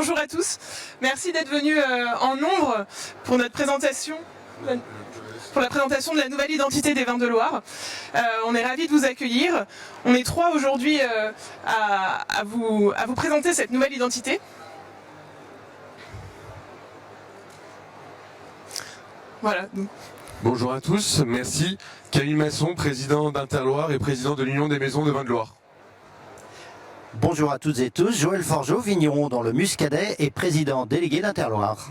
Bonjour à tous, merci d'être venus en nombre pour notre présentation. Pour la présentation de la nouvelle identité des vins de Loire. On est ravis de vous accueillir. On est 3 aujourd'hui à vous présenter cette nouvelle identité. Voilà. Bonjour à tous, merci. Camille Masson, président d'Interloire et président de l'Union des maisons de vins de Loire. Bonjour à toutes et tous, Joël Forgeot, vigneron dans le Muscadet et président délégué d'Interloire.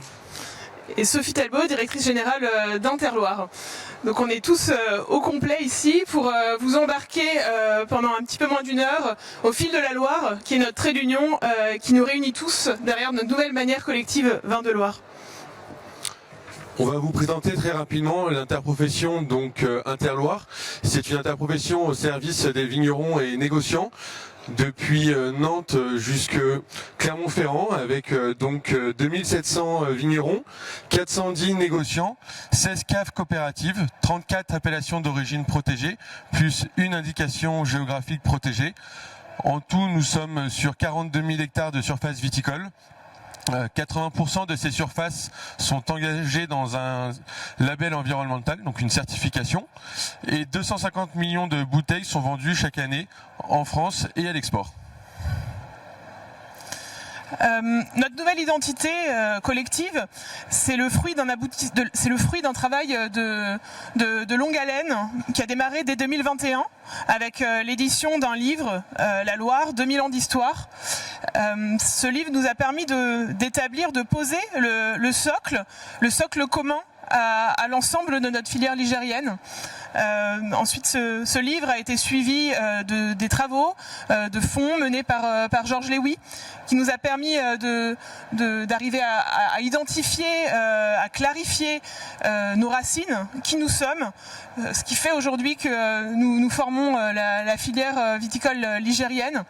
Et Sophie Talbot, directrice générale d'Interloire. Donc on est tous au complet ici pour vous embarquer pendant un petit peu moins d'1 heure au fil de la Loire, qui est notre trait d'union, qui nous réunit tous derrière notre nouvelle manière collective Vins de Loire. On va vous présenter très rapidement l'interprofession donc Interloire. C'est une interprofession au service des vignerons et négociants depuis Nantes jusque Clermont-Ferrand avec donc 2700 vignerons, 410 négociants, 16 caves coopératives, 34 appellations d'origine protégée, plus une indication géographique protégée. En tout, nous sommes sur 42 000 hectares de surface viticole. 80% de ces surfaces sont engagées dans un label environnemental, donc une certification, et 250 millions de bouteilles sont vendues chaque année en France et à l'export. Notre nouvelle identité collective, c'est le fruit d'un travail de longue haleine qui a démarré dès 2021 avec l'édition d'un livre, La Loire, 2000 ans d'histoire. Ce livre nous a permis d'établir, de poser le socle commun à l'ensemble de notre filière ligérienne. Ensuite, ce livre a été suivi des travaux de fond menés par Georges Léwy, qui nous a permis d'arriver à identifier, à clarifier nos racines, qui nous sommes, ce qui fait aujourd'hui que nous formons la filière viticole ligérienne.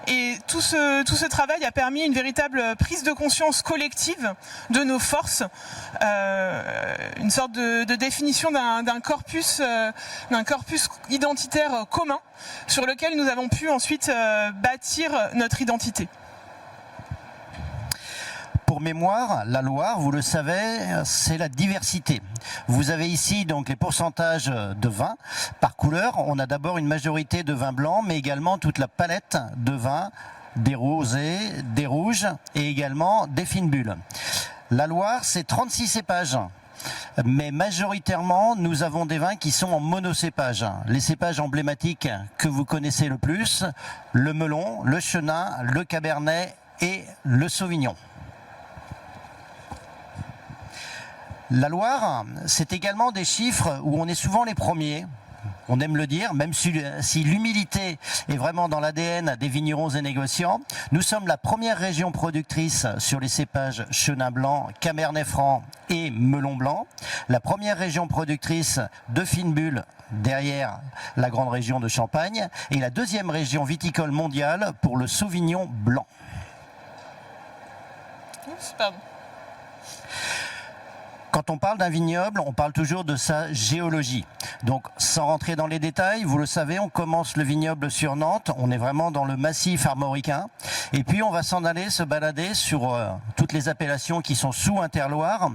Et tout ce travail a permis une véritable prise de conscience collective de nos forces, une sorte de définition d'un corpus identitaire commun sur lequel nous avons pu ensuite bâtir notre identité. Pour mémoire, la Loire, vous le savez, c'est la diversité. Vous avez ici donc les pourcentages de vins par couleur. On a d'abord une majorité de vins blancs, mais également toute la palette de vins, des rosés, des rouges et également des fines bulles. La Loire, c'est 36 cépages. Mais majoritairement, nous avons des vins qui sont en monocépage. Les cépages emblématiques que vous connaissez le plus, le melon, le chenin, le cabernet et le sauvignon. La Loire, c'est également des chiffres où on est souvent les premiers. On aime le dire, même si l'humilité est vraiment dans l'ADN des vignerons et négociants. Nous sommes la première région productrice sur les cépages chenin blanc, cabernet franc et melon blanc. La première région productrice de fines bulles derrière la grande région de Champagne. Et la deuxième région viticole mondiale pour le sauvignon blanc. Pardon. Quand on parle d'un vignoble, on parle toujours de sa géologie. Donc, sans rentrer dans les détails, vous le savez, on commence le vignoble sur Nantes. On est vraiment dans le massif armoricain. Et puis, on va s'en aller se balader sur toutes les appellations qui sont sous Interloire,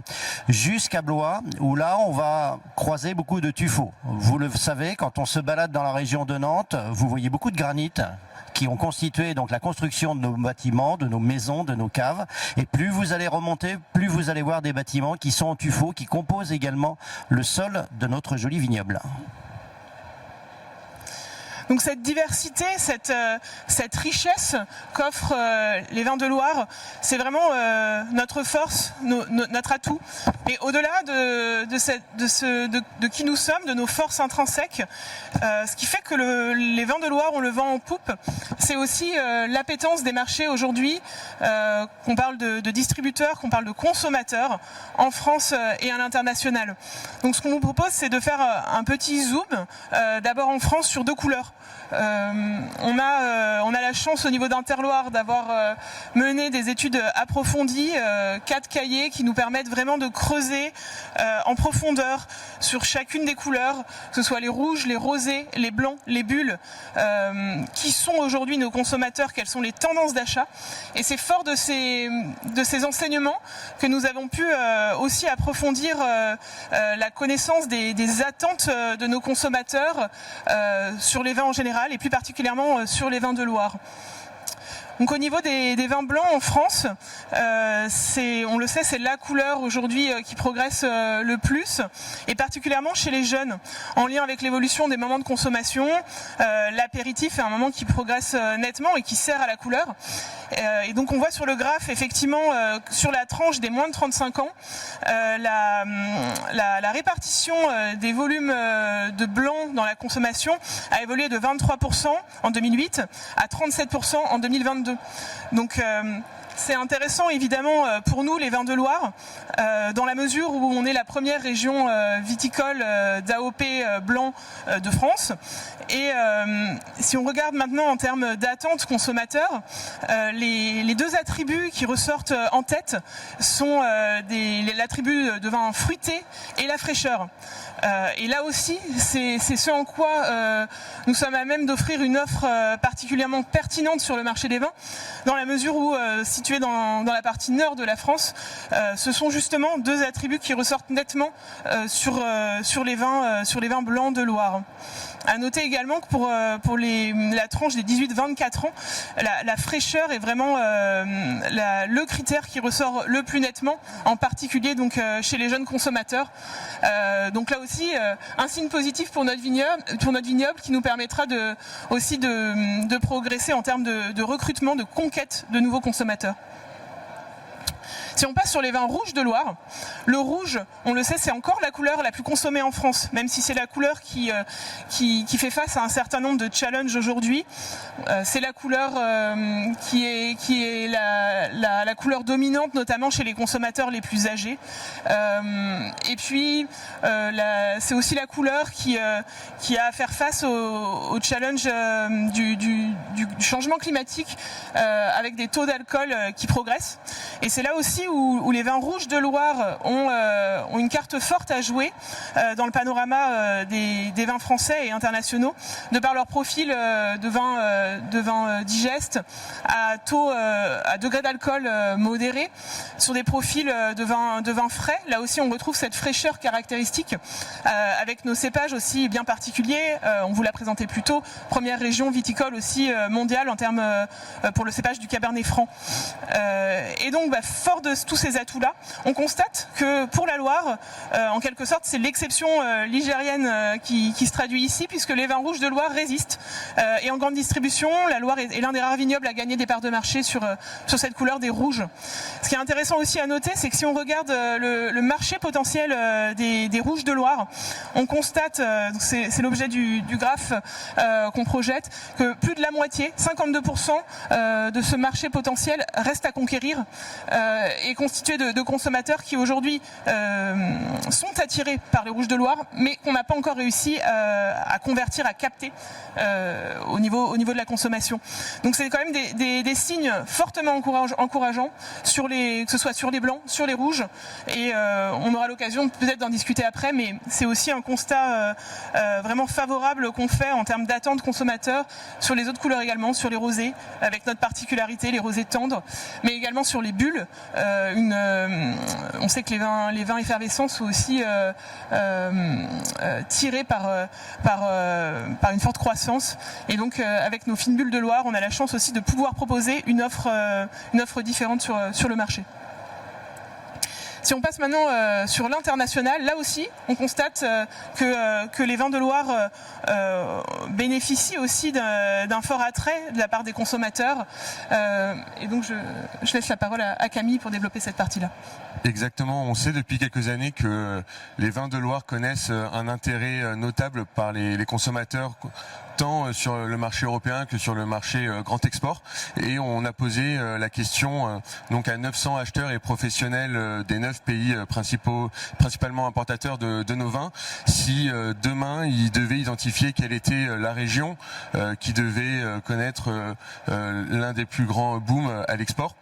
jusqu'à Blois, où là, on va croiser beaucoup de tuffeaux. Vous le savez, quand on se balade dans la région de Nantes, vous voyez beaucoup de granit qui ont constitué donc la construction de nos bâtiments, de nos maisons, de nos caves. Et plus vous allez remonter, plus vous allez voir des bâtiments qui sont en tuffeau, qui composent également le sol de notre joli vignoble. Donc cette diversité, cette richesse qu'offrent les vins de Loire, c'est vraiment notre force, notre atout. Et au-delà de qui nous sommes, de nos forces intrinsèques, ce qui fait que les vins de Loire, on le vend en poupe, c'est aussi l'appétence des marchés aujourd'hui, qu'on parle de distributeurs, qu'on parle de consommateurs, en France et à l'international. Donc ce qu'on vous propose, c'est de faire un petit zoom, d'abord en France sur 2 couleurs. on a la chance au niveau d'Interloire d'avoir mené des études approfondies, 4 cahiers qui nous permettent vraiment de creuser en profondeur sur chacune des couleurs, que ce soit les rouges, les rosés, les blancs, les bulles, qui sont aujourd'hui nos consommateurs, quelles sont les tendances d'achat. Et c'est fort de ces enseignements que nous avons pu aussi approfondir la connaissance des attentes de nos consommateurs sur les vins en général et plus particulièrement sur les vins de Loire. Donc au niveau des vins blancs en France, on le sait, c'est la couleur aujourd'hui qui progresse le plus, et particulièrement chez les jeunes. En lien avec l'évolution des moments de consommation, l'apéritif est un moment qui progresse nettement et qui sert à la couleur. Et donc on voit sur le graphe, effectivement, sur la tranche des moins de 35 ans, la répartition des volumes de blanc dans la consommation a évolué de 23% en 2008 à 37% en 2022. Donc c'est intéressant évidemment pour nous les vins de Loire, dans la mesure où on est la première région viticole d'AOP blanc de France. Et si on regarde maintenant en termes d'attente consommateur, les 2 attributs qui ressortent en tête sont l'attribut de vin fruité et la fraîcheur. Et là aussi, c'est ce en quoi nous sommes à même d'offrir une offre particulièrement pertinente sur le marché des vins, dans la mesure où, situé dans la partie nord de la France, ce sont justement 2 attributs qui ressortent nettement sur les vins blancs de Loire. À noter également que pour la tranche des 18-24 ans, la fraîcheur est vraiment le critère qui ressort le plus nettement, en particulier donc chez les jeunes consommateurs. Donc là aussi, un signe positif pour notre vignoble qui nous permettra aussi de progresser en termes de recrutement, de conquête de nouveaux consommateurs. Si on passe sur les vins rouges de Loire, le rouge, on le sait, c'est encore la couleur la plus consommée en France, même si c'est la couleur qui fait face à un certain nombre de challenges aujourd'hui. C'est la couleur qui est la couleur dominante, notamment chez les consommateurs les plus âgés. Et puis, c'est aussi la couleur qui a à faire face au challenge du changement climatique, avec des taux d'alcool qui progressent. Et c'est là aussi où les vins rouges de Loire ont une carte forte à jouer dans le panorama des vins français et internationaux, de par leur profil de vin digeste à degré d'alcool modéré, sur des profils de vin frais. Là aussi, on retrouve cette fraîcheur caractéristique, avec nos cépages aussi bien particuliers. On vous l'a présenté plus tôt, première région viticole aussi mondiale en termes pour le cépage du Cabernet Franc. Et donc, fort de tous ces atouts-là, on constate que pour la Loire, en quelque sorte, c'est l'exception ligérienne qui se traduit ici, puisque les vins rouges de Loire résistent. Et en grande distribution, la Loire est l'un des rares vignobles à gagner des parts de marché sur cette couleur des rouges. Ce qui est intéressant aussi à noter, c'est que si on regarde le marché potentiel des rouges de Loire, on constate, c'est l'objet du graphe qu'on projette, que plus de la moitié, 52% de ce marché potentiel reste à conquérir, est constitué de consommateurs qui aujourd'hui sont attirés par les rouges de Loire, mais qu'on n'a pas encore réussi à convertir, à capter au niveau de la consommation. Donc c'est quand même des signes fortement encourageants, que ce soit sur les blancs, sur les rouges, et on aura l'occasion peut-être d'en discuter après, mais c'est aussi un constat vraiment favorable qu'on fait en termes d'attente consommateur sur les autres couleurs également, sur les rosés, avec notre particularité, les rosés tendres, mais également sur les bulles. On sait que les vins effervescents sont aussi tirés par une forte croissance, et donc avec nos fines bulles de Loire, on a la chance aussi de pouvoir proposer une offre différente sur le marché. Si on passe maintenant sur l'international, là aussi, on constate que les vins de Loire bénéficient aussi d'un fort attrait de la part des consommateurs. Et donc, je laisse la parole à Camille pour développer cette partie-là. Exactement, on sait depuis quelques années que les vins de Loire connaissent un intérêt notable par les consommateurs, tant sur le marché européen que sur le marché grand export. Et on a posé la question donc à 900 acheteurs et professionnels des 9 pays principalement importateurs de nos vins, si demain ils devaient identifier quelle était la région qui devait connaître l'un des plus grands booms à l'export.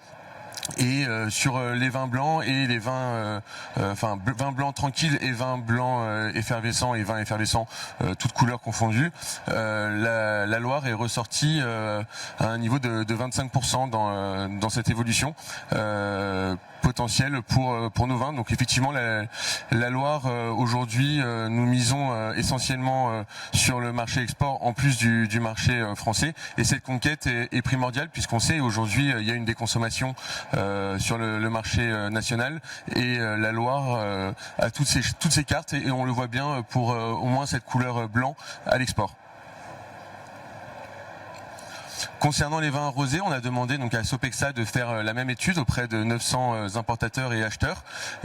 Et sur les vins blancs et les vins, vins blancs tranquilles et vins blancs effervescents et vins effervescents, toutes couleurs confondues, la Loire est ressortie à un niveau de 25% dans cette évolution potentielle pour nos vins. Donc effectivement, la Loire aujourd'hui, nous misons essentiellement sur le marché export en plus du marché français. Et cette conquête est primordiale puisqu'on sait aujourd'hui il y a une déconsommation sur le marché national et la Loire a toutes ces cartes et on le voit bien pour au moins cette couleur blanc à l'export. Concernant les vins rosés, on a demandé donc à Sopexa de faire la même étude auprès de 900 importateurs et acheteurs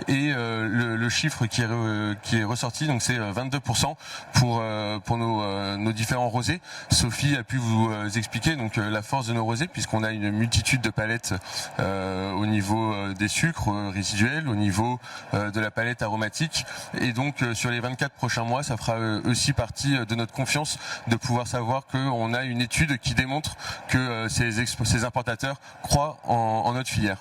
et le chiffre qui est ressorti donc c'est 22% pour nos différents rosés. Sophie a pu vous expliquer donc la force de nos rosés puisqu'on a une multitude de palettes au niveau des sucres résiduels, au niveau de la palette aromatique et donc sur les 24 prochains mois, ça fera aussi partie de notre confiance de pouvoir savoir qu'on a une étude qui démontre que ces importateurs croient en notre filière.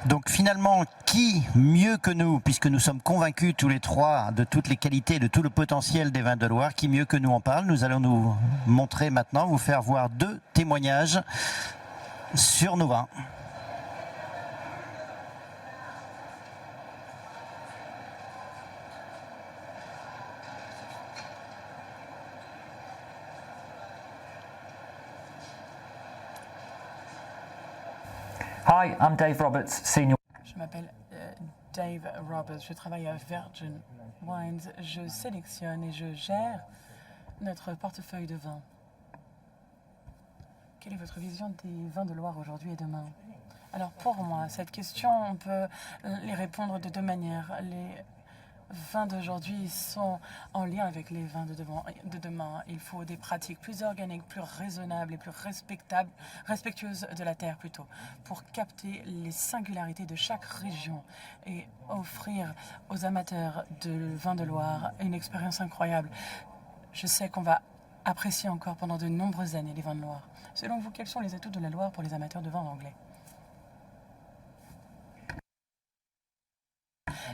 Donc finalement, qui mieux que nous, puisque nous sommes convaincus tous les trois de toutes les qualités, de tout le potentiel des vins de Loire, qui mieux que nous en parle? Nous allons nous montrer maintenant, vous faire voir 2 témoignages sur nos vins. Hi, I'm Dave Roberts, Senior. Je m'appelle Dave Roberts, je travaille à Virgin Wines, je sélectionne et je gère notre portefeuille de vins. Quelle est votre vision des vins de Loire aujourd'hui et demain? Alors pour moi, cette question, on peut les répondre de 2 manières. Les vins d'aujourd'hui sont en lien avec les vins de demain. Il faut des pratiques plus organiques, plus raisonnables et plus respectueuses de la terre plutôt, pour capter les singularités de chaque région et offrir aux amateurs de vins de Loire une expérience incroyable. Je sais qu'on va apprécier encore pendant de nombreuses années les vins de Loire. Selon vous, quels sont les atouts de la Loire pour les amateurs de vins anglais?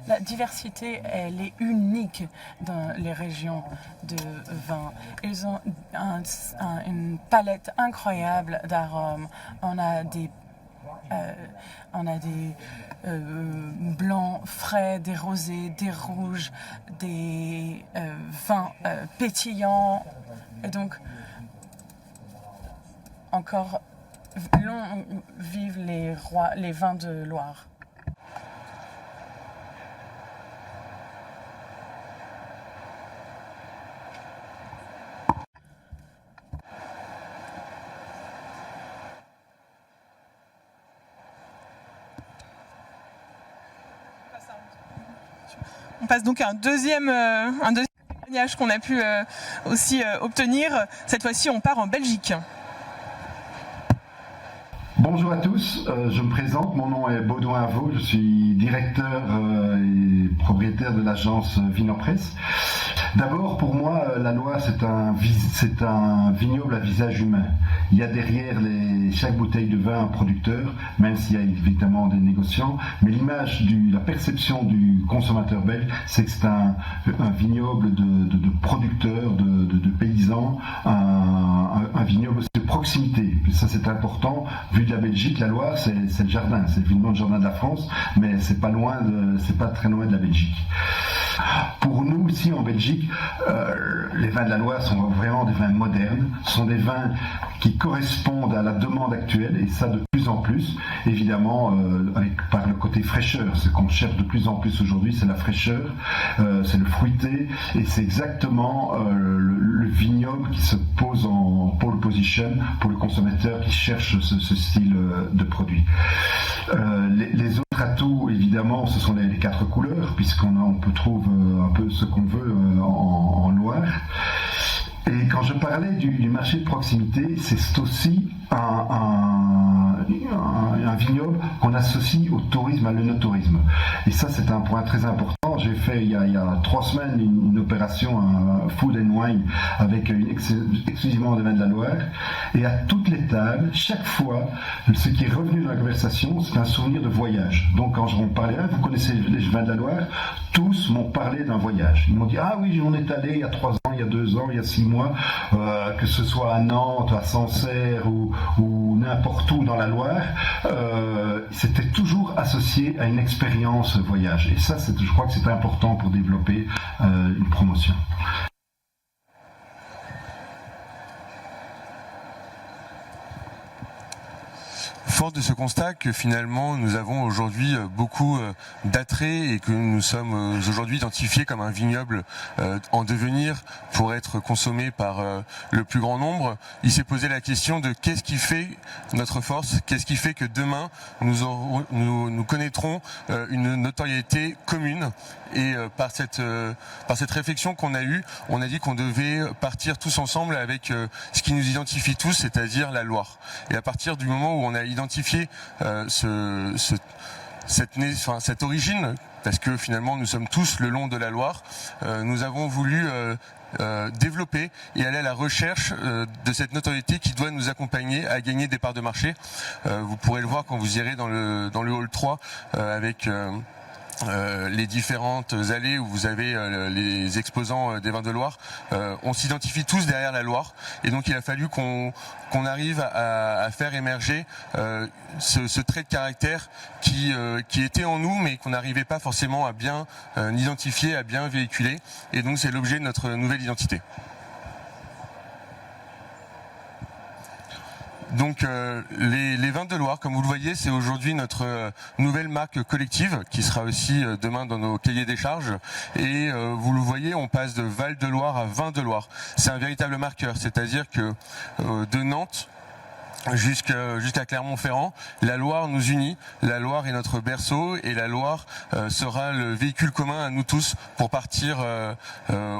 La diversité, elle est unique dans les régions de vin. Ils ont une palette incroyable d'arômes. On a des blancs frais, des rosés, des rouges, des vins pétillants. Et donc, encore long vivent les vins de Loire. On passe donc à un deuxième témoignage qu'on a pu aussi obtenir. Cette fois-ci, on part en Belgique. Bonjour à tous, je me présente, mon nom est Baudouin Avaux, je suis directeur et propriétaire de l'agence Vinopresse. D'abord, pour moi, la Loire, c'est un vignoble à visage humain. Il y a derrière chaque bouteille de vin un producteur, même s'il y a évidemment des négociants, mais la perception du consommateur belge, c'est que c'est un vignoble de producteurs, de paysans, un vignoble de proximité. Ça, c'est important. Vu de la Belgique, la Loire, c'est le jardin, c'est évidemment le jardin de la France, mais c'est pas très loin de la Belgique. Pour nous, ici en Belgique, les vins de la Loire sont vraiment des vins modernes, sont des vins qui correspondent à la demande actuelle, et ça de plus en plus, évidemment, par le côté fraîcheur. Ce qu'on cherche de plus en plus aujourd'hui, c'est la fraîcheur, c'est le fruité, et c'est exactement le vignoble qui se pose en pole position pour le consommateur qui cherche ce style profil de produit. Les autres atouts, évidemment, ce sont les 4 couleurs, puisqu'on peut trouver un peu ce qu'on veut en Loire. Et quand je parlais du marché de proximité, c'est aussi un vignoble qu'on associe au tourisme, à l'œnotourisme. Et ça, c'est un point très important. J'ai fait il y a 3 semaines une opération, un Food and Wine, avec exclusivement des vins de la Loire. Et à toutes les tables, chaque fois, ce qui est revenu dans la conversation, c'est un souvenir de voyage. Donc quand on parlait, vous connaissez les vins de la Loire, tous m'ont parlé d'un voyage. Ils m'ont dit, ah oui, on est allé il y a 3 ans, il y a 2 ans, il y a 6 mois, que ce soit à Nantes, à Sancerre ou n'importe où dans la Loire, c'était toujours associé à une expérience voyage. Et ça, je crois que c'est important pour développer une promotion. Fort de ce constat que finalement nous avons aujourd'hui beaucoup d'attrait et que nous sommes aujourd'hui identifiés comme un vignoble en devenir pour être consommé par le plus grand nombre, il s'est posé la question de qu'est-ce qui fait notre force, qu'est-ce qui fait que demain nous connaîtrons une notoriété commune. Et par cette réflexion qu'on a eue, on a dit qu'on devait partir tous ensemble avec ce qui nous identifie tous, c'est-à-dire la Loire. Et à partir du moment où on a identifié cette origine, parce que finalement nous sommes tous le long de la Loire, nous avons voulu développer et aller à la recherche de cette notoriété qui doit nous accompagner à gagner des parts de marché. Vous pourrez le voir quand vous irez dans le hall 3 avec les différentes allées où vous avez les exposants des vins de Loire. On s'identifie tous derrière la Loire et donc il a fallu qu'on arrive à faire émerger ce trait de caractère qui était en nous mais qu'on n'arrivait pas forcément à bien identifier, à bien véhiculer, et donc c'est l'objet de notre nouvelle identité. Donc les vins de Loire, comme vous le voyez, c'est aujourd'hui notre nouvelle marque collective qui sera aussi demain dans nos cahiers des charges. Et vous le voyez, on passe de Val de Loire à Vin de Loire. C'est un véritable marqueur, c'est-à-dire que de Nantes jusqu'à Clermont-Ferrand, la Loire nous unit, la Loire est notre berceau et la Loire sera le véhicule commun à nous tous pour partir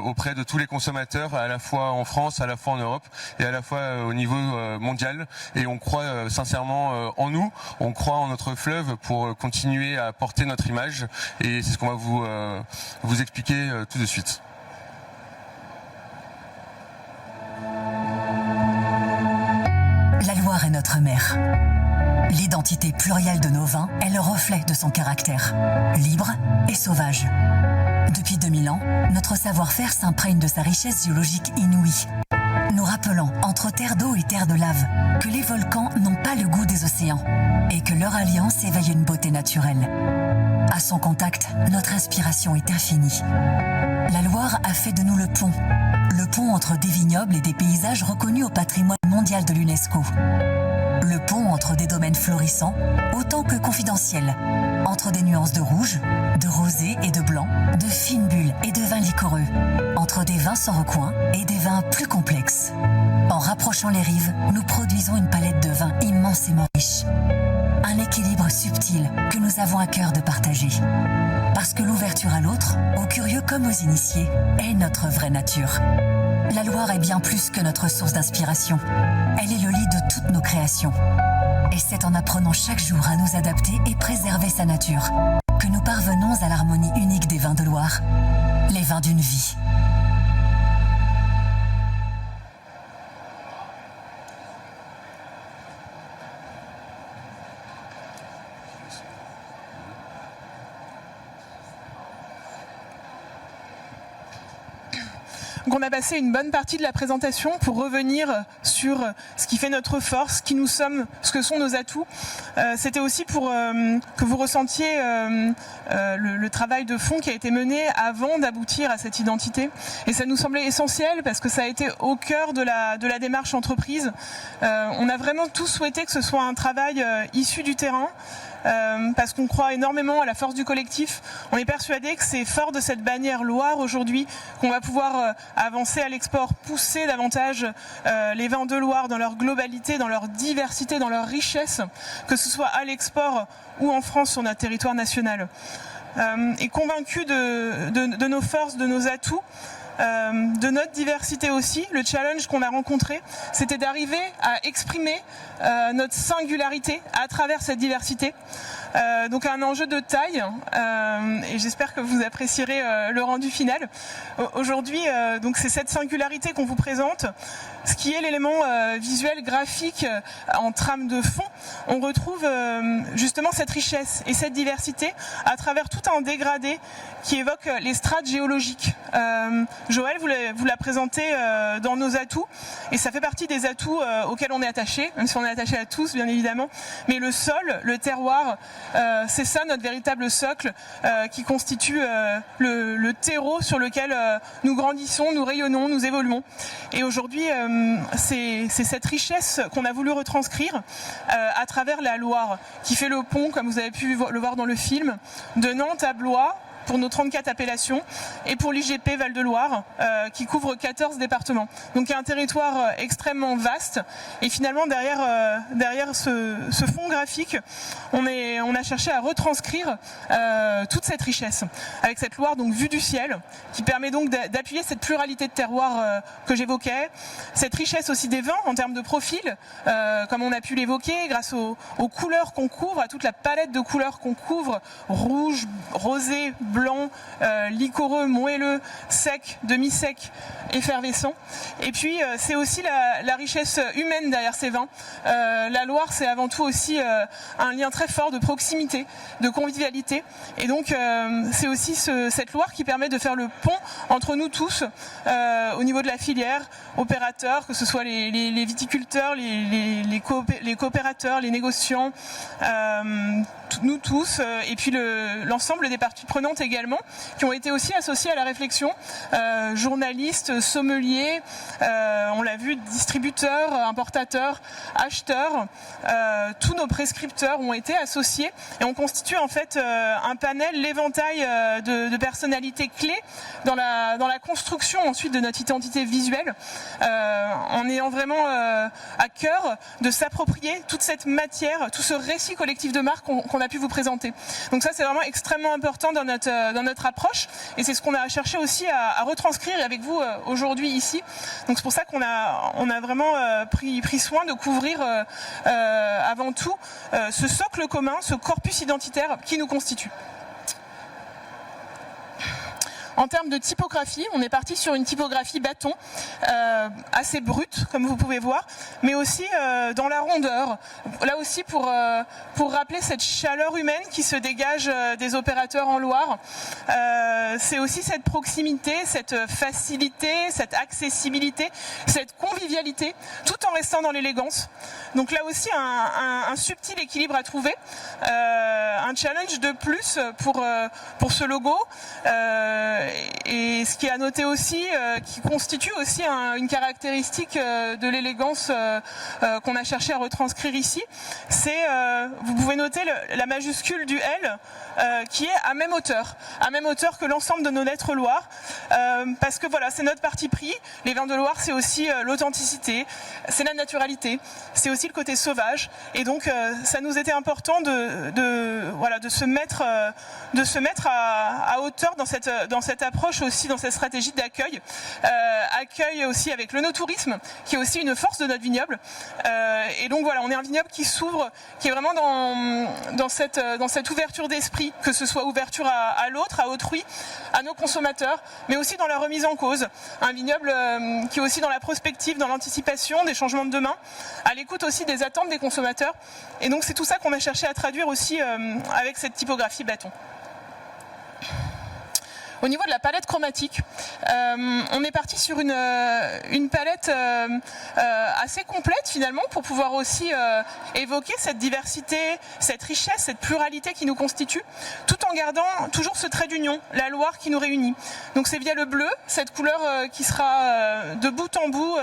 auprès de tous les consommateurs, à la fois en France, à la fois en Europe et à la fois au niveau mondial. Et on croit sincèrement en nous, on croit en notre fleuve pour continuer à porter notre image, et c'est ce qu'on va vous expliquer tout de suite. La Loire est notre mère. L'identité plurielle de nos vins est le reflet de son caractère, libre et sauvage. Depuis 2000 ans, notre savoir-faire s'imprègne de sa richesse géologique inouïe, nous rappelant, entre terre d'eau et terre de lave, que les volcans n'ont pas le goût des océans et que leur alliance éveille une beauté naturelle. À son contact, notre inspiration est infinie. La Loire a fait de nous le pont entre des vignobles et des paysages reconnus au patrimoine mondial de l'UNESCO. Le pont entre des domaines florissants, autant que confidentiels, entre des nuances de rouge, de rosé et de blanc, de fines bulles et de vins liquoreux, entre des vins sans recoin et des vins plus complexes. En rapprochant les rives, nous produisons une palette de vins immensément riche. Un équilibre subtil que nous avons à cœur de partager. Parce que l'ouverture à l'autre, aux curieux comme aux initiés, est notre vraie nature. La Loire est bien plus que notre source d'inspiration. Elle est le lit de toutes nos créations. Et c'est en apprenant chaque jour à nous adapter et préserver sa nature que nous parvenons à l'harmonie unique des vins de Loire, les vins d'une vie. Donc on a passé une bonne partie de la présentation pour revenir sur ce qui fait notre force, qui nous sommes, ce que sont nos atouts. C'était aussi pour que vous ressentiez le travail de fond qui a été mené avant d'aboutir à cette identité. Et ça nous semblait essentiel parce que ça a été au cœur de la démarche entreprise. On a vraiment tous souhaité que ce soit un travail issu du terrain, parce qu'on croit énormément à la force du collectif. On est persuadé que c'est fort de cette bannière Loire aujourd'hui qu'on va pouvoir avancer à l'export, pousser davantage les vins de Loire dans leur globalité, dans leur diversité, dans leur richesse, que ce soit à l'export ou en France sur notre territoire national. Et convaincu de nos forces, de nos atouts, de notre diversité aussi, le challenge qu'on a rencontré, c'était d'arriver à exprimer notre singularité à travers cette diversité. Donc un enjeu de taille, et j'espère que vous apprécierez le rendu final. Aujourd'hui, donc c'est cette singularité qu'on vous présente. Ce qui est l'élément visuel, graphique, en trame de fond, on retrouve justement cette richesse et cette diversité à travers tout un dégradé qui évoque les strates géologiques. Joël vous l'a présenté dans nos atouts, et ça fait partie des atouts auxquels on est attaché, même si on est attaché à tous bien évidemment, mais le sol, le terroir, c'est ça notre véritable socle qui constitue le terreau sur lequel nous grandissons, nous rayonnons, nous évoluons. Et aujourd'hui, c'est cette richesse qu'on a voulu retranscrire à travers la Loire, qui fait le pont, comme vous avez pu le voir dans le film, de Nantes à Blois, pour nos 34 appellations, et pour l'IGP Val-de-Loire, qui couvre 14 départements. Donc il y a un territoire extrêmement vaste, et finalement derrière ce fond graphique, on a cherché à retranscrire toute cette richesse, avec cette Loire donc vue du ciel, qui permet donc d'appuyer cette pluralité de terroirs que j'évoquais, cette richesse aussi des vins en termes de profil, comme on a pu l'évoquer, grâce aux couleurs qu'on couvre, à toute la palette de couleurs qu'on couvre, rouge, rosé, blanc, liquoreux, moelleux, sec, demi-sec, effervescent. Et puis c'est aussi la richesse humaine derrière ces vins. La Loire, c'est avant tout aussi un lien très fort de proximité, de convivialité. Et donc c'est aussi cette Loire qui permet de faire le pont entre nous tous, au niveau de la filière, opérateurs, que ce soit les viticulteurs, les coopérateurs, les négociants, nous tous, et puis l'ensemble des parties prenantes également, qui ont été aussi associés à la réflexion, journalistes, sommeliers, on l'a vu, distributeurs, importateurs, acheteurs, tous nos prescripteurs ont été associés, et on constitue en fait un panel, l'éventail de personnalités clés dans la construction ensuite de notre identité visuelle, en ayant vraiment à cœur de s'approprier toute cette matière, tout ce récit collectif de marque qu'on a pu vous présenter. Donc ça, c'est vraiment extrêmement important dans notre approche, et c'est ce qu'on a cherché aussi à retranscrire avec vous aujourd'hui ici. Donc c'est pour ça qu'on a vraiment pris soin de couvrir avant tout ce socle commun, ce corpus identitaire qui nous constitue. En termes de typographie, on est parti sur une typographie bâton, assez brute, comme vous pouvez voir, mais aussi dans la rondeur. Là aussi pour rappeler cette chaleur humaine qui se dégage des opérateurs en Loire. C'est aussi cette proximité, cette facilité, cette accessibilité, cette convivialité, tout en restant dans l'élégance. Donc là aussi un subtil équilibre à trouver, un challenge de plus pour ce logo. Et ce qui est à noter aussi, qui constitue aussi une caractéristique de l'élégance qu'on a cherché à retranscrire ici, c'est, vous pouvez noter la majuscule du L, qui est à même hauteur que l'ensemble de nos lettres Loire, parce que voilà, c'est notre parti pris. Les vins de Loire, c'est aussi l'authenticité, c'est la naturalité, c'est aussi le côté sauvage, et donc ça nous était important de se mettre à hauteur dans cette approche aussi, dans cette stratégie d'accueil, accueil aussi avec le no-tourisme, qui est aussi une force de notre vignoble, et donc voilà, on est un vignoble qui s'ouvre, qui est vraiment dans cette ouverture d'esprit, que ce soit ouverture à l'autre, à autrui, à nos consommateurs, mais aussi dans la remise en cause. Un vignoble qui est aussi dans la prospective, dans l'anticipation des changements de demain, à l'écoute aussi des attentes des consommateurs. Et donc c'est tout ça qu'on a cherché à traduire aussi avec cette typographie bâton. Au niveau de la palette chromatique, on est parti sur une palette assez complète finalement pour pouvoir aussi évoquer cette diversité, cette richesse, cette pluralité qui nous constitue, tout en gardant toujours ce trait d'union, la Loire qui nous réunit. Donc c'est via le bleu, cette couleur qui sera de bout en bout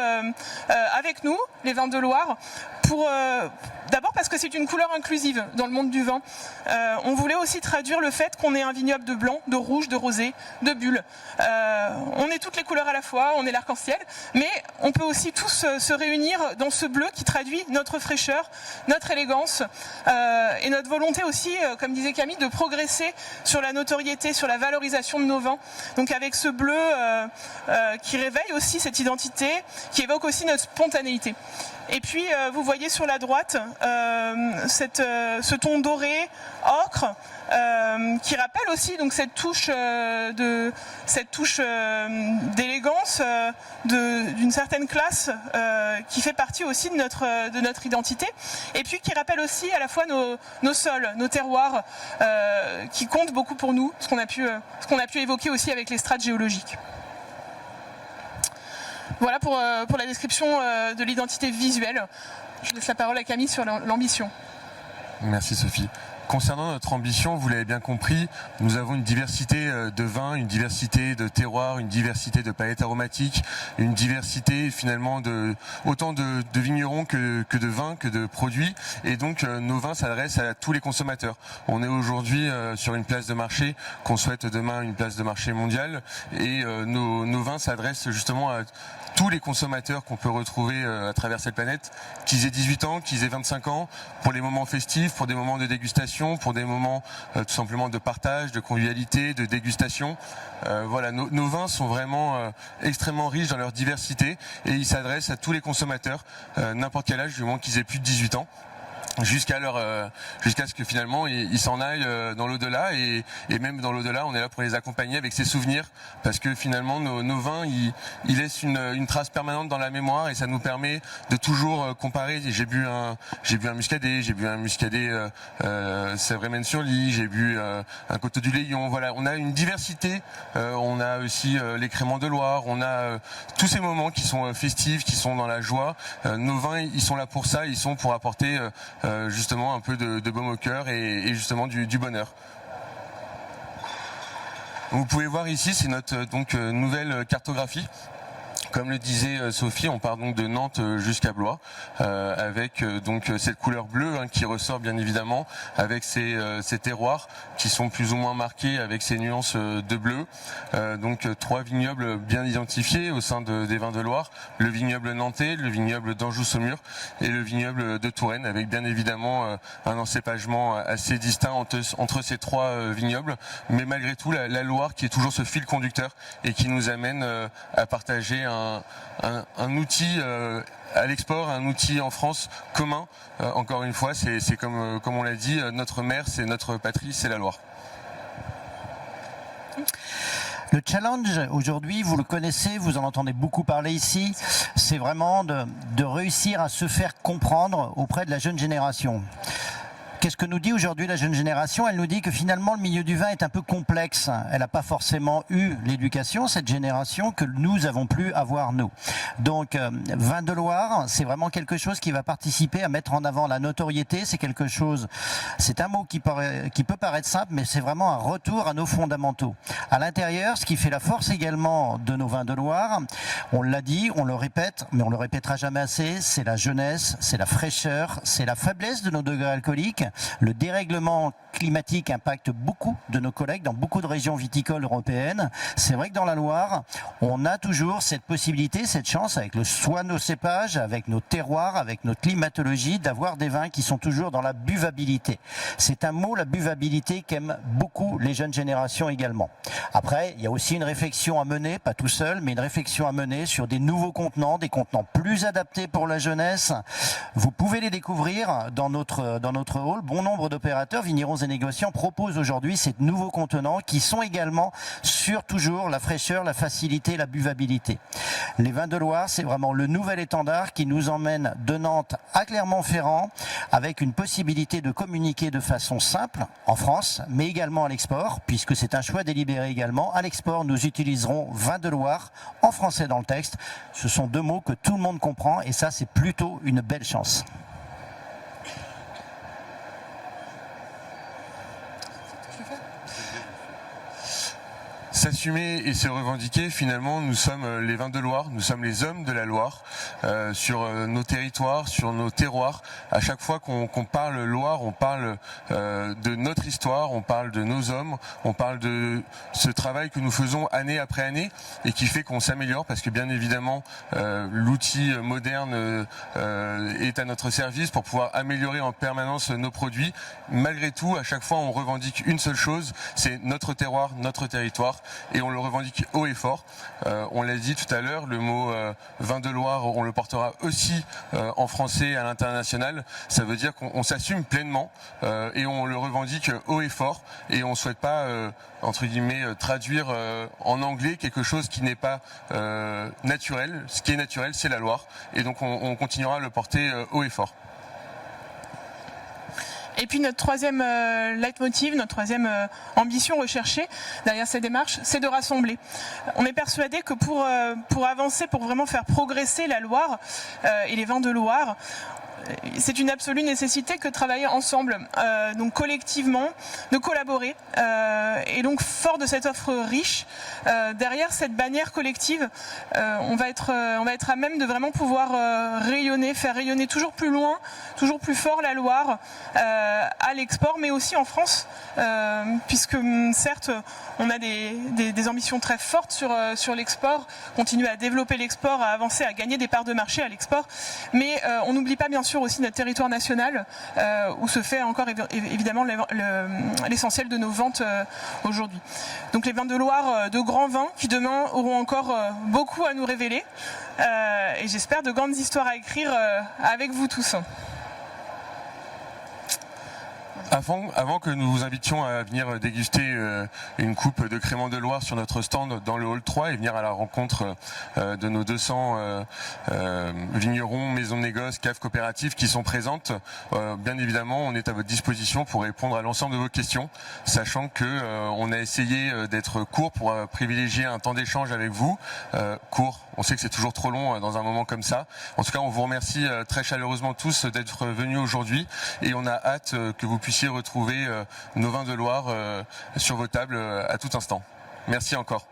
avec nous, les vins de Loire, d'abord parce que c'est une couleur inclusive dans le monde du vin. On voulait aussi traduire le fait qu'on est un vignoble de blanc, de rouge, de rosé, de bulle. On est toutes les couleurs à la fois, on est l'arc-en-ciel, mais on peut aussi tous se réunir dans ce bleu qui traduit notre fraîcheur, notre élégance et notre volonté aussi, comme disait Camille, de progresser sur la notoriété, sur la valorisation de nos vins. Donc avec ce bleu qui réveille aussi cette identité, qui évoque aussi notre spontanéité. Et puis vous voyez sur la droite ce ton doré, ocre, qui rappelle aussi donc cette touche d'élégance, d'une certaine classe qui fait partie aussi de notre identité, et puis qui rappelle aussi à la fois nos sols, nos terroirs, qui comptent beaucoup pour nous, ce qu'on a pu évoquer aussi avec les strates géologiques. Voilà pour la description de l'identité visuelle. Je laisse la parole à Camille sur l'ambition. Merci Sophie. Concernant notre ambition, vous l'avez bien compris, nous avons une diversité de vins, une diversité de terroirs, une diversité de palettes aromatiques, une diversité finalement autant de vignerons que de vins, que de produits. Et donc nos vins s'adressent à tous les consommateurs. On est aujourd'hui sur une place de marché qu'on souhaite demain une place de marché mondiale. Et nos vins s'adressent justement à tous les consommateurs qu'on peut retrouver à travers cette planète, qu'ils aient 18 ans, qu'ils aient 25 ans, pour les moments festifs, pour des moments de dégustation, pour des moments tout simplement de partage, de convivialité, de dégustation. Voilà, nos vins sont vraiment extrêmement riches dans leur diversité et ils s'adressent à tous les consommateurs, n'importe quel âge, du moment qu'ils aient plus de 18 ans. Jusqu'à ce que finalement ils s'en aillent dans l'au-delà et même dans l'au-delà on est là pour les accompagner avec ces souvenirs parce que finalement nos vins ils laissent une trace permanente dans la mémoire et ça nous permet de toujours comparer. J'ai bu un muscadet, Sèvres-Maine-sur-Ly, j'ai bu un Coteau du Layon. Voilà, on a une diversité, on a aussi les Créments de Loire, on a tous ces moments qui sont festifs, qui sont dans la joie. Nos vins ils sont là pour ça, ils sont pour apporter justement un peu de baume au cœur et justement du bonheur. Vous pouvez voir ici, c'est notre nouvelle cartographie. Comme le disait Sophie, on part donc de Nantes jusqu'à Blois, avec donc cette couleur bleue qui ressort bien évidemment, avec ces terroirs qui sont plus ou moins marqués avec ces nuances de bleu. Donc 3 vignobles bien identifiés au sein des vins de Loire, le vignoble nantais, le vignoble d'Anjou-Saumur et le vignoble de Touraine, avec bien évidemment un encépagement assez distinct entre ces 3 vignobles, mais malgré tout la Loire qui est toujours ce fil conducteur et qui nous amène à partager un outil à l'export, un outil en France commun. Encore une fois, c'est comme on l'a dit, notre mère, c'est notre patrie, c'est la Loire. Le challenge aujourd'hui, vous le connaissez, vous en entendez beaucoup parler ici, c'est vraiment de réussir à se faire comprendre auprès de la jeune génération. Qu'est-ce que nous dit aujourd'hui la jeune génération? Elle nous dit que finalement le milieu du vin est un peu complexe. Elle n'a pas forcément eu l'éducation, cette génération, que nous avons pu avoir nous. Donc Vin de Loire, c'est vraiment quelque chose qui va participer à mettre en avant la notoriété. C'est quelque chose, c'est un mot qui peut paraître simple, mais c'est vraiment un retour à nos fondamentaux. À l'intérieur, ce qui fait la force également de nos vins de Loire, on l'a dit, on le répète, mais on le répétera jamais assez, c'est la jeunesse, c'est la fraîcheur, c'est la faiblesse de nos degrés alcooliques. Le dérèglement climatique impacte beaucoup de nos collègues dans beaucoup de régions viticoles européennes. C'est vrai que dans la Loire, on a toujours cette possibilité, cette chance, avec le soin de nos cépages, avec nos terroirs, avec notre climatologie, d'avoir des vins qui sont toujours dans la buvabilité. C'est un mot, la buvabilité, qu'aiment beaucoup les jeunes générations également. Après, il y a aussi une réflexion à mener, pas tout seul, mais une réflexion à mener sur des nouveaux contenants, des contenants plus adaptés pour la jeunesse. Vous pouvez les découvrir dans notre hall. bon nombre d'opérateurs, vignerons et négociants proposent aujourd'hui ces nouveaux contenants qui sont également sur toujours la fraîcheur, la facilité, la buvabilité. Les vins de Loire, c'est vraiment le nouvel étendard qui nous emmène de Nantes à Clermont-Ferrand avec une possibilité de communiquer de façon simple en France, mais également à l'export, puisque c'est un choix délibéré également. À l'export, nous utiliserons vin de Loire en français dans le texte. Ce sont deux mots que tout le monde comprend et ça, c'est plutôt une belle chance. S'assumer et se revendiquer, finalement, nous sommes les vins de Loire, nous sommes les hommes de la Loire, sur nos territoires, sur nos terroirs. À chaque fois qu'on parle Loire, on parle de notre histoire, on parle de nos hommes, on parle de ce travail que nous faisons année après année et qui fait qu'on s'améliore parce que bien évidemment, l'outil moderne est à notre service pour pouvoir améliorer en permanence nos produits. Malgré tout, à chaque fois, on revendique une seule chose, c'est notre terroir, notre territoire. Et on le revendique haut et fort. On l'a dit tout à l'heure, le mot vin de Loire, on le portera aussi en français à l'international. Ça veut dire qu'on s'assume pleinement et on le revendique haut et fort. Et on ne souhaite pas, entre guillemets, traduire en anglais quelque chose qui n'est pas naturel. Ce qui est naturel, c'est la Loire. Et donc on continuera à le porter haut et fort. Et puis notre troisième leitmotiv, notre troisième ambition recherchée derrière cette démarche, c'est de rassembler. On est persuadé que pour avancer, pour vraiment faire progresser la Loire et les vins de Loire, c'est une absolue nécessité que de travailler ensemble, donc collectivement, de collaborer. Et donc fort de cette offre riche, derrière cette bannière collective, on va être à même de vraiment pouvoir rayonner, faire rayonner toujours plus loin, toujours plus fort la Loire à l'export, mais aussi en France, puisque certes on a des ambitions très fortes sur l'export, continuer à développer l'export, à avancer, à gagner des parts de marché à l'export, mais on n'oublie pas bien sûr aussi notre territoire national où se fait encore évidemment l'essentiel de nos ventes aujourd'hui. Donc les vins de Loire, de grands vins qui demain auront encore beaucoup à nous révéler et j'espère de grandes histoires à écrire avec vous tous. Avant que nous vous invitions à venir déguster une coupe de crément de Loire sur notre stand dans le hall 3 et venir à la rencontre de nos 200 vignerons, maisons de négoce, caves coopératives qui sont présentes, bien évidemment on est à votre disposition pour répondre à l'ensemble de vos questions, sachant que on a essayé d'être court pour privilégier un temps d'échange avec vous. Court, on sait que c'est toujours trop long dans un moment comme ça. En tout cas, on vous remercie très chaleureusement tous d'être venus aujourd'hui et on a hâte que vous puissiez retrouver nos vins de Loire sur vos tables à tout instant. Merci encore.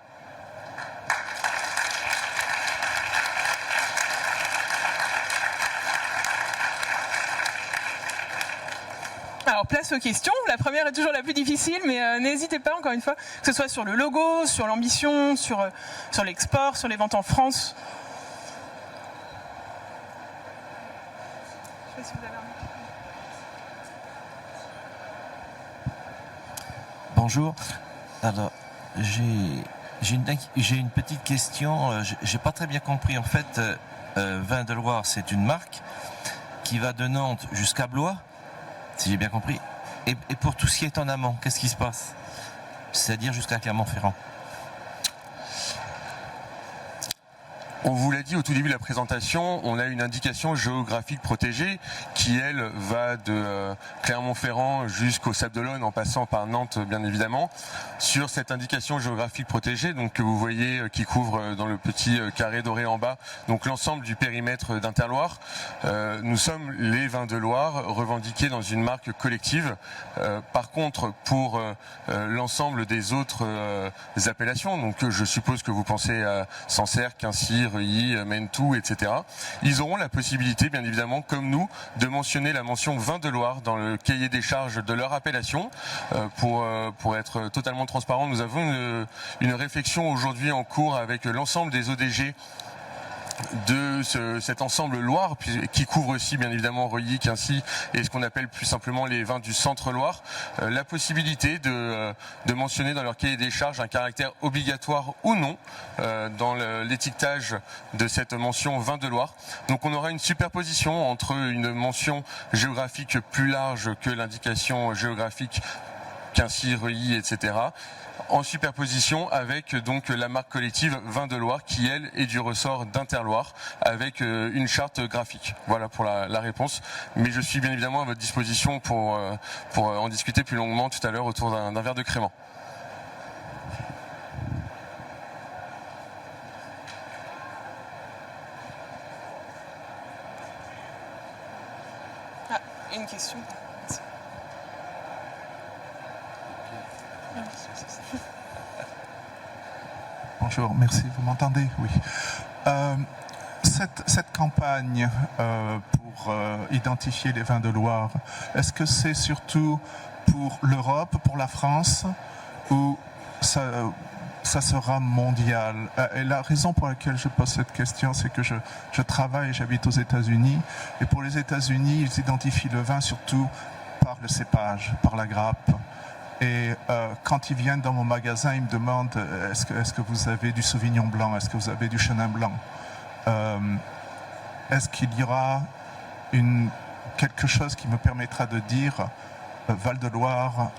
Alors place aux questions, la première est toujours la plus difficile, mais n'hésitez pas encore une fois, que ce soit sur le logo, sur l'ambition, sur l'export, sur les ventes en France. Je sais pas si vous avez un... Bonjour. Alors, j'ai une petite question. J'ai pas très bien compris. En fait, Vin de Loire, c'est une marque qui va de Nantes jusqu'à Blois, si j'ai bien compris. Et pour tout ce qui est en amont, qu'est-ce qui se passe? C'est-à-dire jusqu'à Clermont-Ferrand. On vous l'a dit au tout début de la présentation, on a une indication géographique protégée qui, elle, va de Clermont-Ferrand jusqu'au Sable d'Olonne en passant par Nantes, bien évidemment. Sur cette indication géographique protégée, donc que vous voyez qui couvre dans le petit carré doré en bas, donc l'ensemble du périmètre d'Interloire, nous sommes les vins de Loire revendiqués dans une marque collective. Par contre, pour l'ensemble des autres appellations, donc je suppose que vous pensez à Sancerre, Quincy, Reuilly, Mentou, etc. Ils auront la possibilité, bien évidemment, comme nous, de mentionner la mention vin de Loire dans le cahier des charges de leur appellation. Pour être totalement transparent, nous avons une réflexion aujourd'hui en cours avec l'ensemble des ODG de cet ensemble Loire, qui couvre aussi bien évidemment Reuilly, Quincy et ce qu'on appelle plus simplement les vins du centre-Loire, la possibilité de mentionner dans leur cahier des charges un caractère obligatoire ou non dans l'étiquetage de cette mention vin de Loire. Donc on aura une superposition entre une mention géographique plus large que l'indication géographique Quincy, Reuilly, etc., en superposition avec donc la marque collective Vin de Loire qui elle est du ressort d'Interloire avec une charte graphique. Voilà pour la réponse. Mais je suis bien évidemment à votre disposition pour en discuter plus longuement tout à l'heure autour d'un verre de crément. Ah, une question. Bonjour, merci, vous m'entendez? Oui. Cette campagne pour identifier les vins de Loire, est-ce que c'est surtout pour l'Europe, pour la France, ou ça sera mondial? Et la raison pour laquelle je pose cette question, c'est que je travaille, j'habite aux États-Unis, et pour les États-Unis, ils identifient le vin surtout par le cépage, par la grappe. Et quand ils viennent dans mon magasin, ils me demandent est-ce que vous avez du Sauvignon blanc, est-ce que vous avez du Chenin blanc, est-ce qu'il y aura quelque chose qui me permettra de dire Val de Loire,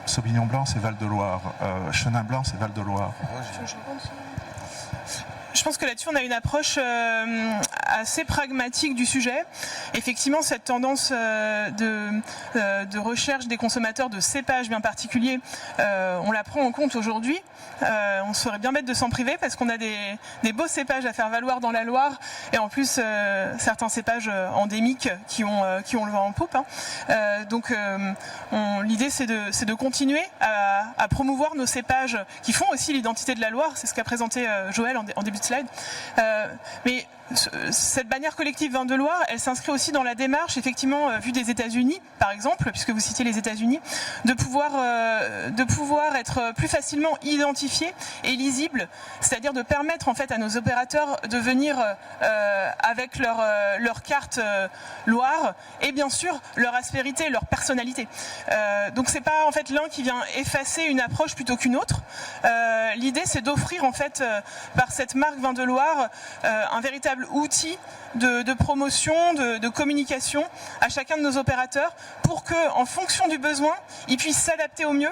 Sauvignon blanc c'est Val de Loire, Chenin blanc c'est Val de Loire. Je pense que là-dessus, on a une approche assez pragmatique du sujet. Effectivement, cette tendance de recherche des consommateurs de cépages bien particuliers, on la prend en compte aujourd'hui. On serait bien bête de s'en priver parce qu'on a des beaux cépages à faire valoir dans la Loire et en plus certains cépages endémiques qui ont le vent en poupe. Donc l'idée c'est de continuer à promouvoir nos cépages qui font aussi l'identité de la Loire. C'est ce qu'a présenté Joël en début de slide. Mais cette bannière collective Vin de Loire, elle s'inscrit aussi dans la démarche, effectivement, vue des États-Unis, par exemple, puisque vous citiez les États-Unis, de pouvoir être plus facilement identifié et lisible, c'est-à-dire de permettre en fait à nos opérateurs de venir avec leur carte Loire et bien sûr leur aspérité, leur personnalité. Donc c'est pas en fait l'un qui vient effacer une approche plutôt qu'une autre. L'idée c'est d'offrir en fait par cette marque Vin de Loire un véritable outil de promotion, de communication à chacun de nos opérateurs pour que, en fonction du besoin, ils puissent s'adapter au mieux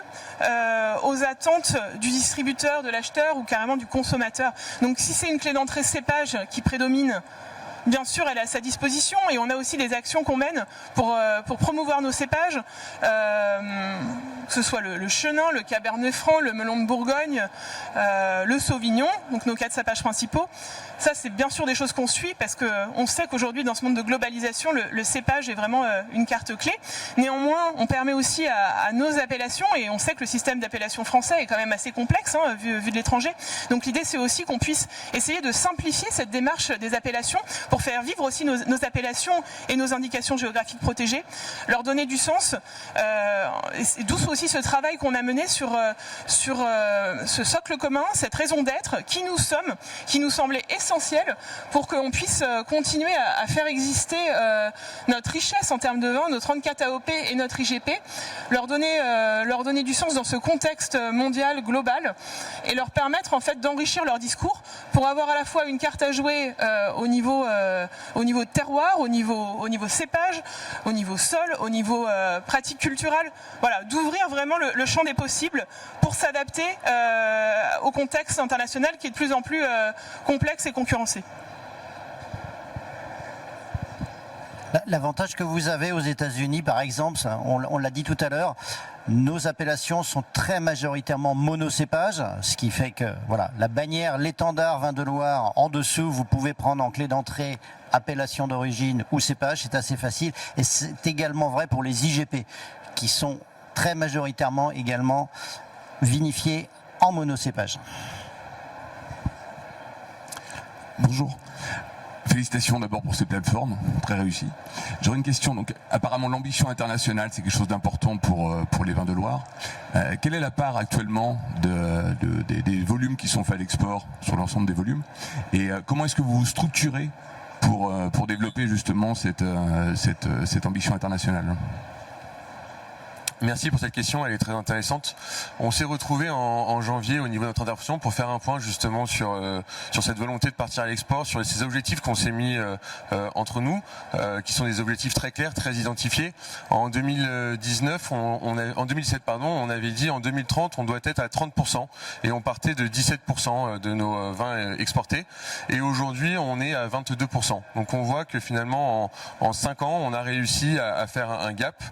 aux attentes du distributeur, de l'acheteur ou carrément du consommateur. Donc si c'est une clé d'entrée cépage qui prédomine, bien sûr, elle est à sa disposition et on a aussi des actions qu'on mène pour promouvoir nos cépages, que ce soit le Chenin, le Cabernet Franc, le Melon de Bourgogne, le Sauvignon, donc nos 4 cépages principaux. Ça, c'est bien sûr des choses qu'on suit parce qu'on sait qu'aujourd'hui, dans ce monde de globalisation, le cépage est vraiment une carte clé. Néanmoins, on permet aussi à nos appellations, et on sait que le système d'appellation français est quand même assez complexe, vu de l'étranger. Donc l'idée, c'est aussi qu'on puisse essayer de simplifier cette démarche des appellations pour faire vivre aussi nos appellations et nos indications géographiques protégées, leur donner du sens. D'où aussi ce travail qu'on a mené sur ce socle commun, cette raison d'être, qui nous sommes, qui nous semblait essentiel pour qu'on puisse continuer à faire exister notre richesse en termes de vin, nos 34 AOP et notre IGP, leur donner du sens dans ce contexte mondial, global, et leur permettre en fait d'enrichir leur discours pour avoir à la fois une carte à jouer au niveau de terroir, au niveau cépage, au niveau sol, au niveau pratique culturelle, voilà, d'ouvrir vraiment le champ des possibles pour s'adapter au contexte international qui est de plus en plus complexe et concurrencé. L'avantage que vous avez aux États-Unis, par exemple, on l'a dit tout à l'heure, nos appellations sont très majoritairement monocépages, ce qui fait que voilà, la bannière, l'étendard Vin de Loire, en dessous, vous pouvez prendre en clé d'entrée appellation d'origine ou cépage, c'est assez facile. Et c'est également vrai pour les IGP, qui sont très majoritairement également vinifiés en monocépage. Bonjour. Félicitations d'abord pour cette plateforme, très réussie. J'aurais une question. Donc, apparemment, l'ambition internationale, c'est quelque chose d'important pour les vins de Loire. Quelle est la part actuellement des volumes qui sont faits à l'export sur l'ensemble des volumes? Et comment est-ce que vous vous structurez pour développer justement cette ambition internationale? Merci pour cette question, elle est très intéressante. On s'est retrouvé en janvier au niveau de notre intervention pour faire un point justement sur cette volonté de partir à l'export, sur ces objectifs qu'on s'est mis entre nous, qui sont des objectifs très clairs, très identifiés. En 2019, en 2007 pardon, on avait dit en 2030 on doit être à 30% et on partait de 17% de nos vins exportés. Et aujourd'hui on est à 22%. Donc on voit que finalement en 5 ans on a réussi à faire un gap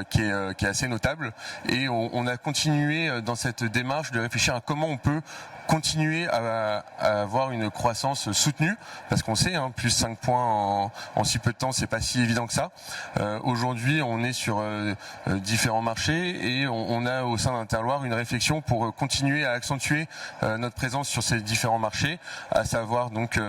qui est assez notable, et on a continué dans cette démarche de réfléchir à comment on peut continuer à avoir une croissance soutenue, parce qu'on sait, plus 5 points en si peu de temps, c'est pas si évident que ça. Aujourd'hui, on est sur différents marchés et on a au sein d'Interloire une réflexion pour continuer à accentuer notre présence sur ces différents marchés, à savoir donc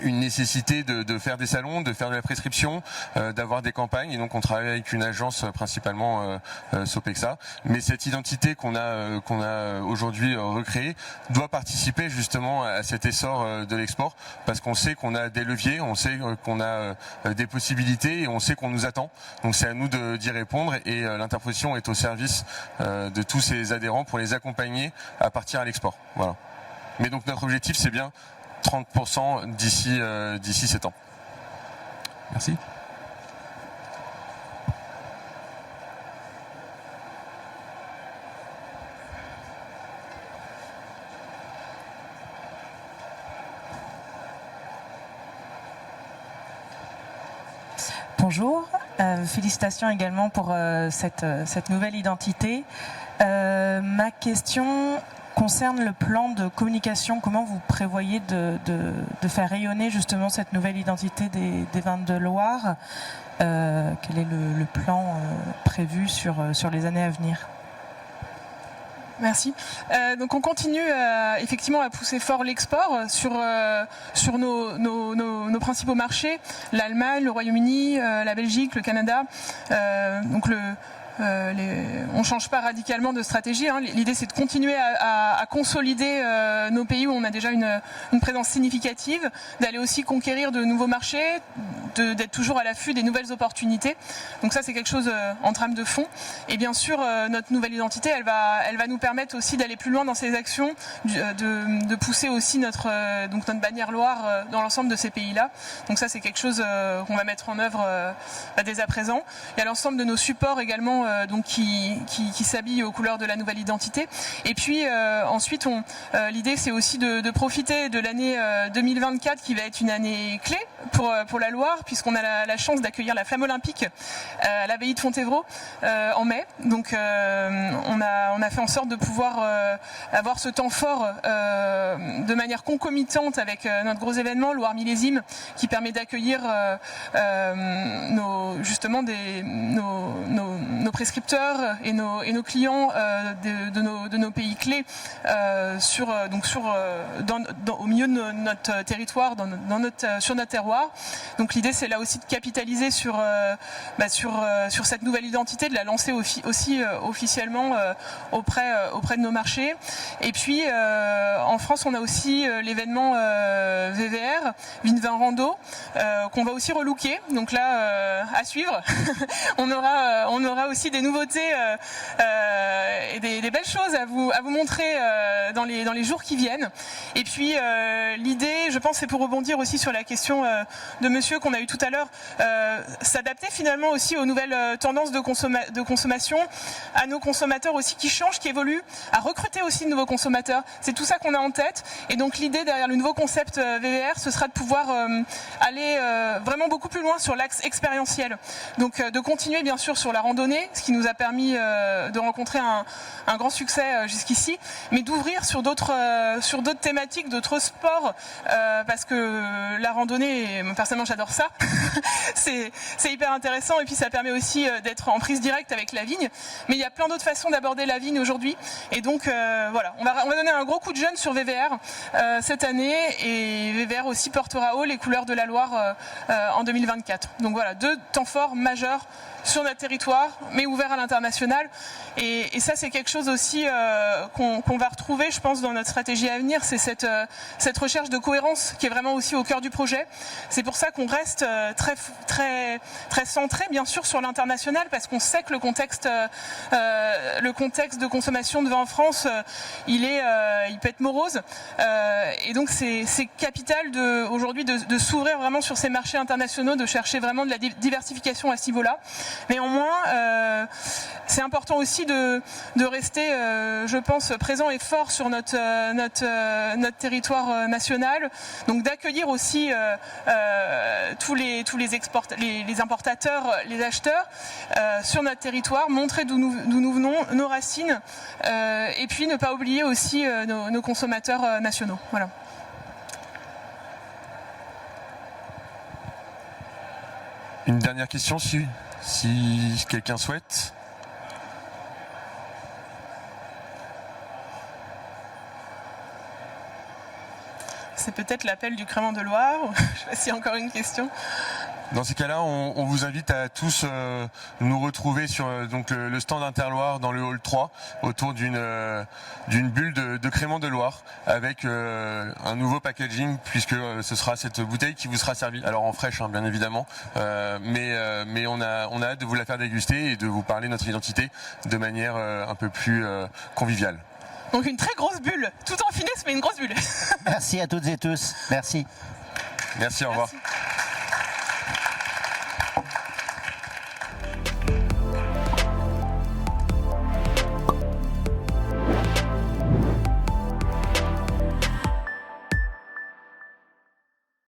une nécessité de faire des salons, de faire de la prescription, d'avoir des campagnes, et donc on travaille avec une agence principalement Sopexa. Mais cette identité qu'on a aujourd'hui recréée doit participer justement à cet essor de l'export, parce qu'on sait qu'on a des leviers, on sait qu'on a des possibilités et on sait qu'on nous attend. Donc c'est à nous d'y répondre, et l'interposition est au service de tous ces adhérents pour les accompagner à partir à l'export. Voilà. Mais donc notre objectif, c'est bien 30% d'ici 7 ans. Merci. Bonjour, félicitations également pour cette nouvelle identité. Ma question concerne le plan de communication. Comment vous prévoyez de faire rayonner justement cette nouvelle identité des vins de Loire? Quel est le plan prévu sur les années à venir? Merci. Donc on continue effectivement à pousser fort l'export sur nos principaux marchés, l'Allemagne, le Royaume-Uni, la Belgique, le Canada. Donc on ne change pas radicalement de stratégie. L'idée, c'est de continuer à consolider nos pays où on a déjà une présence significative, d'aller aussi conquérir de nouveaux marchés, d'être toujours à l'affût des nouvelles opportunités. Donc ça, c'est quelque chose en trame de fond. Et bien sûr, notre nouvelle identité, elle va nous permettre aussi d'aller plus loin dans ces actions, de pousser aussi notre bannière Loire dans l'ensemble de ces pays-là. Donc ça, c'est quelque chose qu'on va mettre en œuvre dès à présent. Il y a l'ensemble de nos supports également qui s'habillent aux couleurs de la nouvelle identité. Et puis ensuite, l'idée, c'est aussi de profiter de l'année 2024 qui va être une année clé pour la Loire, puisqu'on a la chance d'accueillir la Flamme Olympique à l'abbaye de Fontevraud en mai. Donc on a fait en sorte de pouvoir avoir ce temps fort de manière concomitante avec notre gros événement Loire Millésime, qui permet d'accueillir nos prescripteurs et nos clients de nos pays clés au milieu de notre territoire, sur notre terroir. Donc l'idée, c'est là aussi de capitaliser sur cette nouvelle identité, de la lancer aussi officiellement auprès de nos marchés. Et puis en France, on a aussi l'événement VVR, Vin Rando, qu'on va aussi relooker. Donc là, à suivre. on aura aussi des nouveautés et des belles choses à vous montrer dans les jours qui viennent. Et puis l'idée, je pense, c'est pour rebondir aussi sur la question de monsieur qu'on a eu tout à l'heure, s'adapter finalement aussi aux nouvelles tendances de consommation, à nos consommateurs aussi qui changent, qui évoluent, à recruter aussi de nouveaux consommateurs. C'est tout ça qu'on a en tête. Et donc l'idée derrière le nouveau concept VVR, ce sera de pouvoir aller vraiment beaucoup plus loin sur l'axe expérientiel. Donc de continuer bien sûr sur la randonnée, ce qui nous a permis de rencontrer un grand succès jusqu'ici, mais d'ouvrir sur d'autres thématiques, d'autres sports, parce que la randonnée, personnellement j'adore ça, c'est hyper intéressant, et puis ça permet aussi d'être en prise directe avec la vigne, mais il y a plein d'autres façons d'aborder la vigne aujourd'hui, et donc voilà, on va donner un gros coup de jeune sur VVR cette année, et VVR aussi portera haut les couleurs de la Loire en 2024. Donc voilà, 2 temps forts majeurs sur notre territoire, mais ouverts à l'international. Et ça, c'est quelque chose aussi qu'on va retrouver, je pense, dans notre stratégie à venir. C'est cette recherche de cohérence qui est vraiment aussi au cœur du projet. C'est pour ça qu'on reste très centré, bien sûr, sur l'international, parce qu'on sait que le contexte de consommation de vin en France, il peut être morose. Et donc, c'est capital aujourd'hui de s'ouvrir vraiment sur ces marchés internationaux, de chercher vraiment de la diversification à ce niveau-là. Néanmoins, c'est important aussi de rester, je pense, présent et fort sur notre territoire national. Donc d'accueillir aussi tous les importateurs, les acheteurs sur notre territoire, montrer d'où nous venons, nos racines, et puis ne pas oublier aussi nos consommateurs nationaux. Voilà. Une dernière question, si quelqu'un souhaite. C'est peut-être l'appel du Crémant de Loire. Je ne sais pas s'il y a encore une question. Dans ces cas-là, on vous invite à tous nous retrouver sur donc le stand Interloire dans le hall 3 autour d'une bulle de Crémant de Loire avec un nouveau packaging, puisque ce sera cette bouteille qui vous sera servie, alors en fraîche bien évidemment, mais on a hâte de vous la faire déguster et de vous parler de notre identité de manière un peu plus conviviale. Donc une très grosse bulle, tout en finesse mais une grosse bulle. Merci à toutes et tous. Merci. Merci, au revoir. Merci.